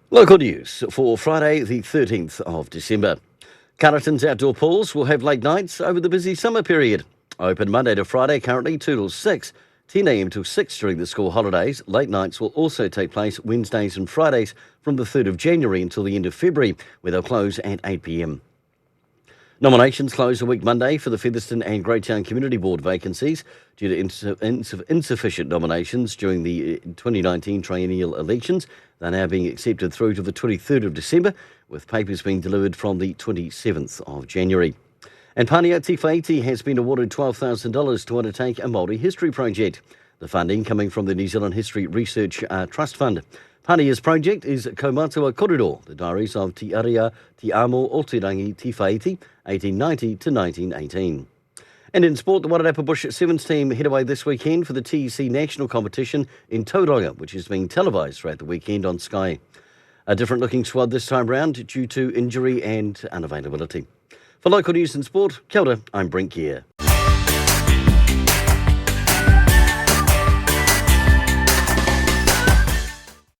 Local news for Friday, the 13th of December. Carleton's outdoor pools will have late nights over the busy summer period. Open Monday to Friday, currently 2 till 6, 10 a.m. till 6 during the school holidays. Late nights will also take place Wednesdays and Fridays from the 3rd of January until the end of February, where they'll close at 8 p.m. Nominations close a week Monday for the Featherston and Greytown Community Board vacancies due to insufficient nominations during the 2019 triennial elections. They're now being accepted through to the 23rd of December, with papers being delivered from the 27th of January. And Pānia Tīwhaiti has been awarded $12,000 to undertake a Māori history project. The funding coming from the New Zealand History Research Trust Fund. Pānia's project is Kaumatua Korero, the diaries of Te Aria Te Amo Oterangi Tīwhaiti, 1890 to 1918. And in sport, the Wairarapa Bush Sevens team head away this weekend for the TEC National Competition in Tauranga, which is being televised throughout the weekend on Sky. A different looking squad this time round due to injury and unavailability. For local news and sport, kia ora, I'm Brent Gare.